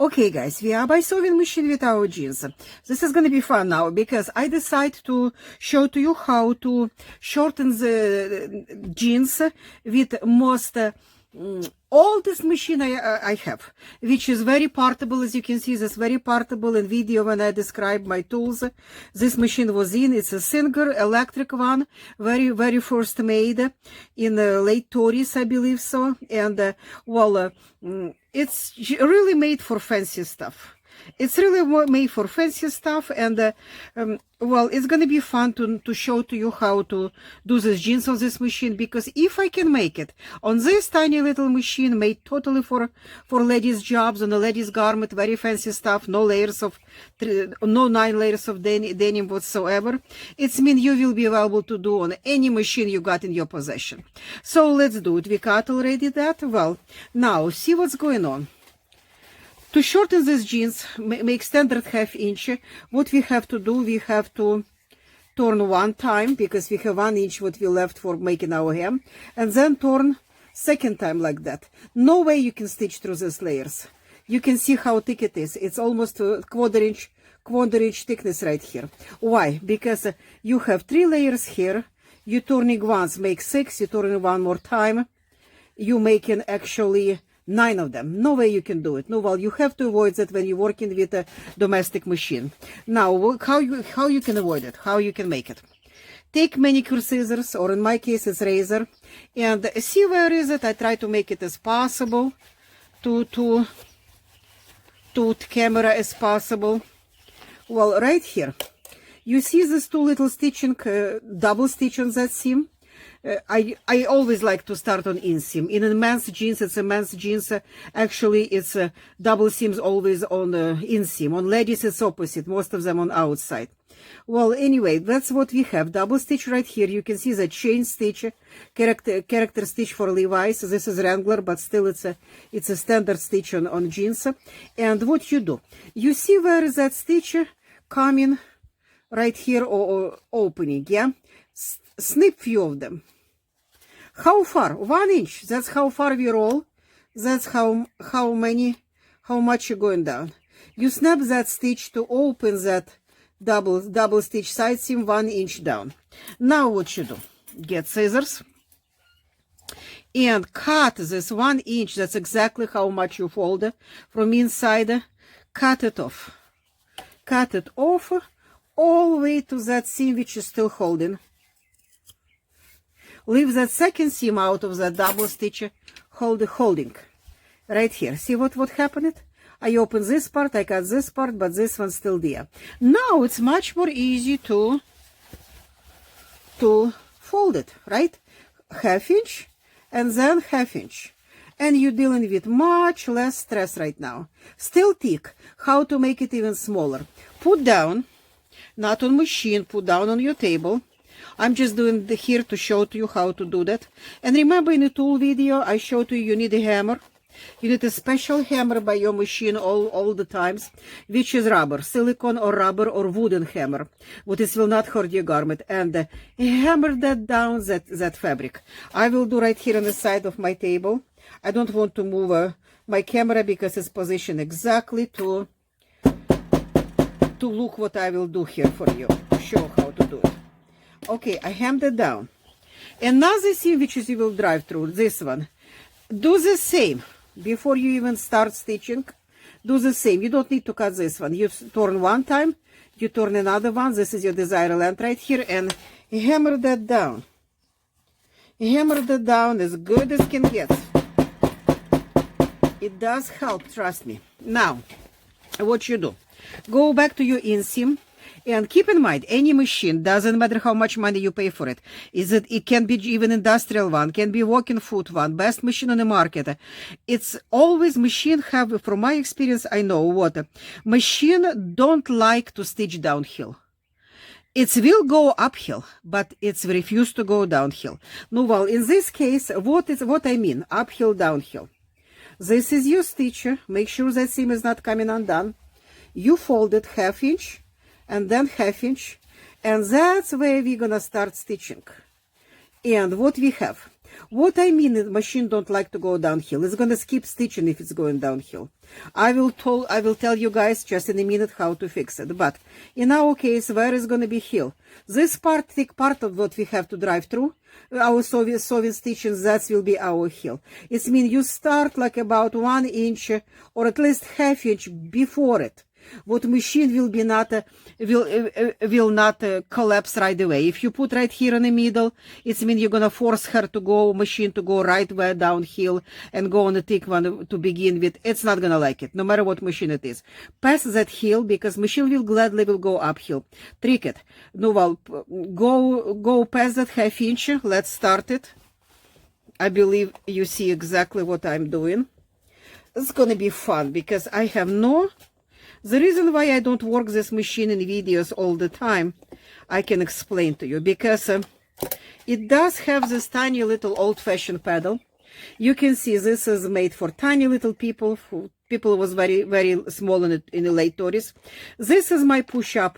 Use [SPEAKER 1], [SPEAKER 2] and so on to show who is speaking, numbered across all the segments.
[SPEAKER 1] Okay, guys, we are by sewing machine with our jeans. This is going to be fun now because I decide to show to you how to shorten the jeans with most oldest machine I have, which is very portable. As you can see, this very portable in video when I describe my tools. This machine was in. It's a Singer electric one, very first made in the late 30s, I believe so. And it's really made for fancy stuff. It's really made for fancy stuff, and it's gonna be fun to show to you how to do these jeans on this machine, because if I can make it on this tiny little machine made totally for ladies jobs, on a ladies garment, very fancy stuff, no 9 layers of denim whatsoever, it's mean you will be able to do on any machine you got in your possession. So let's do it. We cut already that. Well, now see what's going on. To shorten these jeans, make standard 1/2 inch, what we have to do, we have to turn one time, because we have 1 inch what we left for making our hem, and then turn second time like that. No way you can stitch through these layers. You can see how thick it is. It's almost a quarter inch thickness right here. Why? Because you have 3 layers here. You turning once make 6, you turning one more time, you making actually 9 of them. No way you can do it. No, well, you have to avoid that when you're working with a domestic machine. Now, how you can avoid it? How you can make it? Take manicure scissors, or in my case, it's razor, and see where is it. I try to make it as possible to camera as possible. Well, right here, you see this 2 little stitching, double stitch on that seam. I always like to start on inseam. In a men's jeans, it's a men's jeans. Actually, it's double seams always on inseam. On ladies, it's opposite. Most of them on outside. Well, anyway, that's what we have. Double stitch right here. You can see the chain stitch, character stitch for Levi's. This is Wrangler, but still it's a standard stitch on jeans. And what you do, you see where is that stitch coming right here or opening, yeah? Snip few of them. How far? 1 inch. That's how far we roll. That's how much you're going down. You snap that stitch to open that double stitch side seam 1 inch down. Now what you do? Get scissors and cut this 1 inch. That's exactly how much you fold from inside. Cut it off. Cut it off all the way to that seam which is still holding. Leave that second seam out of that double stitch holding right here. See what happened? I open this part, I cut this part, but this one's still there. Now it's much more easy to fold it, right? 1/2 inch and then 1/2 inch. And you're dealing with much less stress right now. Still thick. How to make it even smaller? Put down, not on machine, put down on your table. I'm just doing here to show to you how to do that. And remember, in the tool video, I showed you need a hammer. You need a special hammer by your machine all the times, which is rubber, silicone or rubber or wooden hammer. What is will not hurt your garment. And hammer that down, that fabric. I will do right here on the side of my table. I don't want to move my camera because it's positioned exactly to look what I will do here for you, to show how to do it. Okay, I hammed it down. Another seam which you will drive through, this one. Do the same. Before you even start stitching, do the same. You don't need to cut this one. You turn one time, you turn another one. This is your desired length right here, and hammer that down. Hammer that down as good as can get. It does help, trust me. Now, what you do, go back to your inseam. And keep in mind, any machine, doesn't matter how much money you pay for it. It can be even industrial one, can be walking foot one, best machine on the market. It's always machine have, from my experience, I know what. Machine don't like to stitch downhill. It will go uphill, but it's refused to go downhill. No, well, in this case, what I mean, uphill, downhill. This is your stitch. Make sure that seam is not coming undone. You fold it 1/2 inch. And then 1/2 inch, and that's where we're gonna start stitching. And what we have, What I mean is machine don't like to go downhill. It's gonna skip stitching if it's going downhill. I will tell you guys just in a minute how to fix it. But in our case, where is gonna be heel? This part, thick part of what we have to drive through, our Soviet stitching, that will be our heel. It means you start like about 1 inch or at least half inch before it. What machine will be not will not collapse right away. If you put right here in the middle, it means you're gonna force her to go, machine to go right way downhill and go on the thick one to begin with. It's not gonna like it, no matter what machine it is. Pass that heel because machine will gladly will go uphill. Trick it. No, well, go past that half inch. Let's start it. I believe you see exactly what I'm doing. It's gonna be fun because I have no. The reason why I don't work this machine in videos all the time, I can explain to you, because it does have this tiny little old-fashioned pedal. You can see this is made for tiny little people, people was very, very small in the late 30s. This is my push-up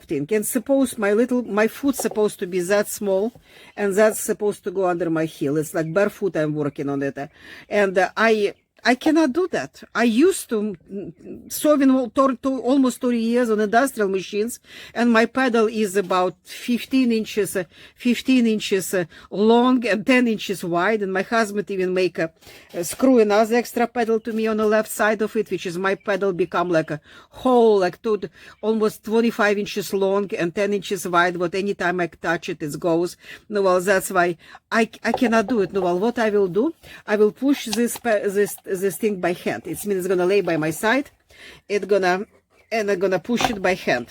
[SPEAKER 1] thing, and suppose my foot's supposed to be that small, and that's supposed to go under my heel. It's like barefoot I'm working on it, and I cannot do that. I used to sewing almost 30 years on industrial machines, and my pedal is about 15 inches long and 10 inches wide. And my husband even make a screw another extra pedal to me on the left side of it, which is my pedal become like a hole, like almost 25 inches long and 10 inches wide. But anytime I touch it, it goes. No, well, that's why I cannot do it. No, well, what I will do, I will push this thing by hand. It means it's gonna lay by my side. I'm gonna push it by hand.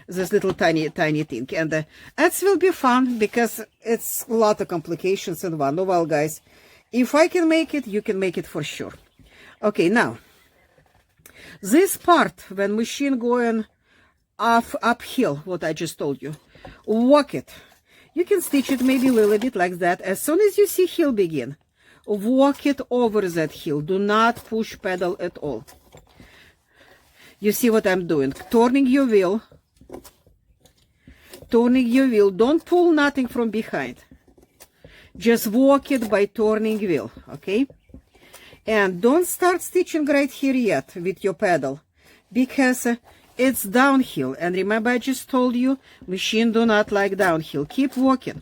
[SPEAKER 1] This little tiny thing, and that will be fun because it's a lot of complications in one. Well, guys, if I can make it, you can make it for sure. Okay, now this part when machine going uphill, what I just told you, walk it. You can stitch it maybe a little bit like that. As soon as you see heel begin, walk it over that heel. Do not push pedal at all. You see what I'm doing? Turning your wheel. Don't pull nothing from behind. Just walk it by turning wheel, okay? And don't start stitching right here yet with your pedal, because it's downhill. And remember, I just told you, machine do not like downhill. Keep walking.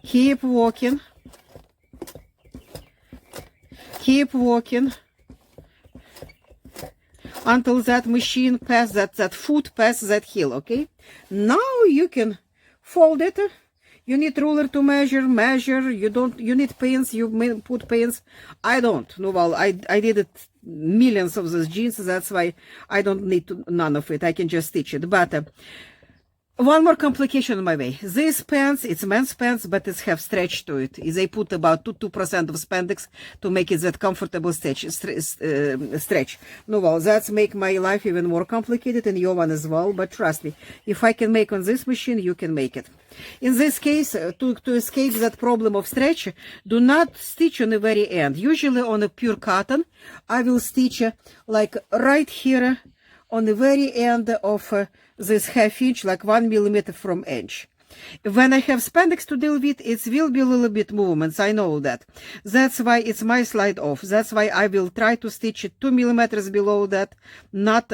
[SPEAKER 1] Keep walking. Keep walking until that machine pass that foot pass that heel, okay? Now you can fold it. You need ruler to measure. You need pins. You put pins. I don't. No, well, I did it millions of those jeans. That's why I don't need none of it. I can just stitch it. But one more complication on my way. These pants, it's men's pants, but it have stretch to it. They put about 2% of spandex to make it that comfortable stretch. No, well, that's make my life even more complicated, and your one as well. But trust me, if I can make on this machine, you can make it. In this case, to escape that problem of stretch, do not stitch on the very end. Usually on a pure cotton, I will stitch like right here on the very end of this half inch, like 1 millimeter from edge. When I have spandex to deal with, it will be a little bit movements. I know that. That's why it's my slide off. That's why I will try to stitch it 2 millimeters below that, not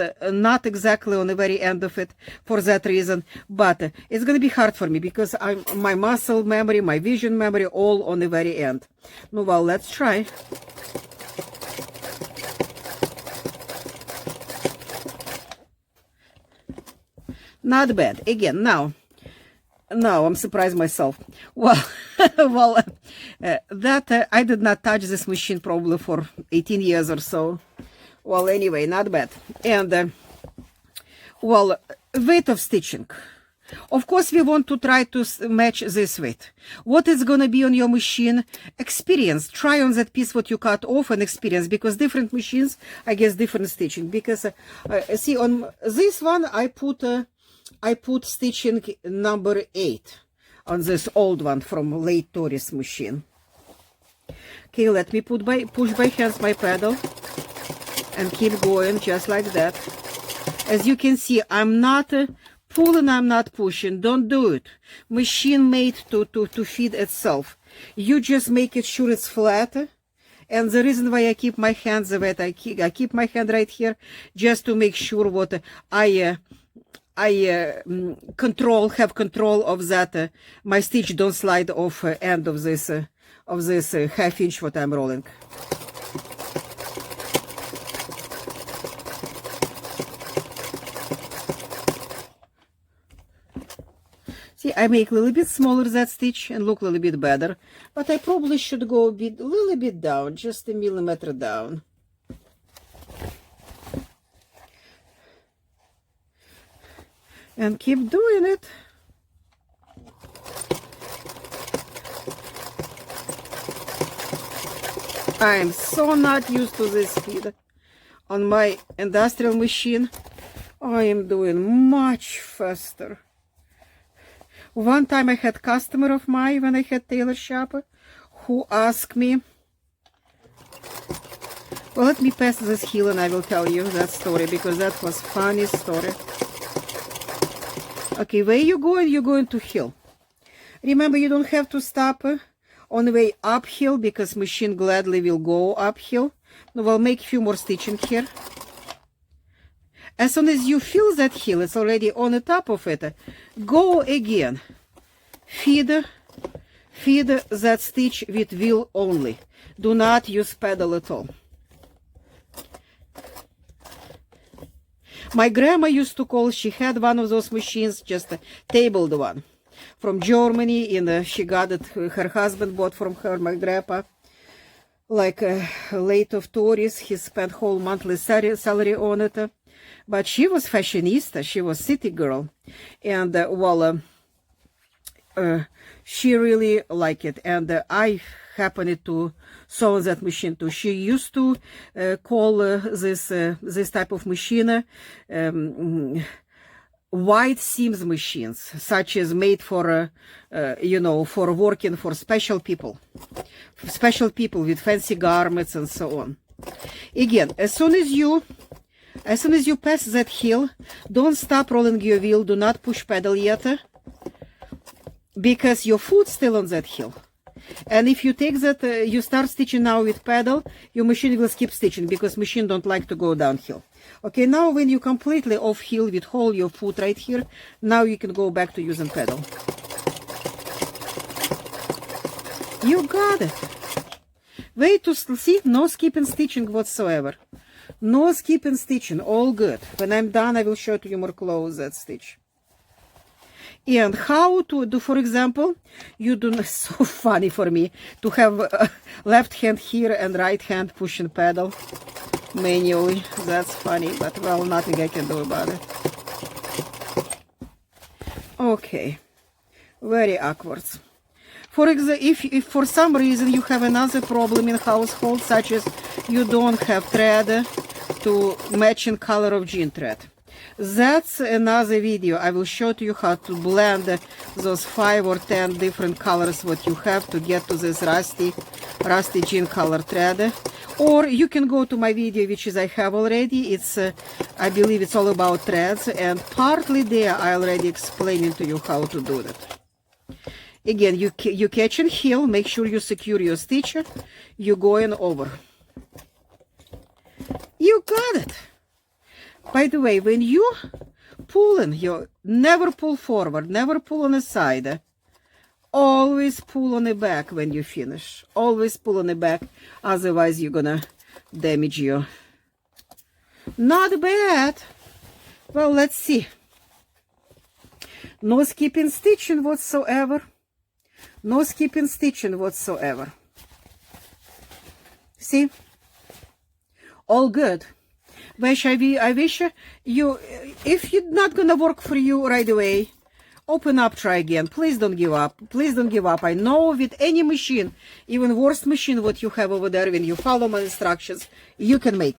[SPEAKER 1] exactly on the very end of it, for that reason. But it's going to be hard for me because my muscle memory, my vision memory, all on the very end. No, well, let's try. Not bad. Again, now I'm surprised myself. Well, I did not touch this machine probably for 18 years or so. Well, anyway, not bad. And well, weight of stitching. Of course, we want to try to match this weight. What is going to be on your machine? Experience. Try on that piece what you cut off and experience, because different machines, I guess, different stitching. Because see, on this one, I put stitching number 8 on this old one from late 30s machine. Okay, let me push by hands my pedal and keep going just like that. As you can see, I'm not pulling, I'm not pushing. Don't do it. Machine made to feed itself. You just make it sure it's flat. And the reason why I keep my hands wet, I keep my hand right here just to make sure what I have control of that. My stitch don't slide off end of this half inch what I'm rolling. See, I make a little bit smaller that stitch and look a little bit better, but I probably should go a little bit down, just a millimeter down. And keep doing it. I'm so not used to this speed. On my industrial machine, I am doing much faster. One time I had a customer of mine when I had tailor shop who asked me, well, let me pass this heel and I will tell you that story because that was funny story. Okay, where you going? You're going to heel. Remember, you don't have to stop on the way uphill because machine gladly will go uphill. Now we'll make a few more stitching here. As soon as you feel that heel, it's already on the top of it, go again. Feed that stitch with wheel only. Do not use pedal at all. My grandma used to call, she had one of those machines, just a tabled one, from Germany, and she got it, her husband bought from her, my grandpa. Like late of 30s, he spent whole monthly salary on it. But she was fashionista, she was city girl, and she really liked it, and I happened to sew that machine too. She used to call this type of machine wide seams machines, such as made for for working for special people with fancy garments and so on. Again, as soon as you pass that heel, don't stop rolling your wheel, do not push pedal yet, because your foot's still on that heel. And if you take that, you start stitching now with pedal, your machine will skip stitching because machine don't like to go downhill. Okay, now when you completely off heel with hold your foot right here, now you can go back to using pedal. You got it. Wait to see, no skipping stitching whatsoever. No skipping stitching, all good. When I'm done, I will show to you more close that stitch. And how to do, for example, you do, so funny for me to have left hand here and right hand pushing pedal manually. That's funny, but well, nothing I can do about it. Okay, very awkward. For example, if for some reason you have another problem in household, such as you don't have thread to matching color of jean thread, that's another video. I will show to you how to blend those 5 or 10 different colors what you have to get to this rusty jean color thread. Or you can go to my video, which is I have already. It's I believe it's all about threads, and partly there I already explaining to you how to do that. Again, you catch and heel, make sure you secure your stitch, you're going over. You got it. By the way, when you pulling, you never pull forward, never pull on the side. Always pull on the back when you finish. Always pull on the back, otherwise you're gonna damage you. Not bad. Well, let's see. No skipping stitching whatsoever. No skipping stitching whatsoever. See? All good. I wish you, if it's not gonna work for you right away, open up, try again. Please don't give up. Please don't give up. I know with any machine, even worst machine what you have over there, when you follow my instructions, you can make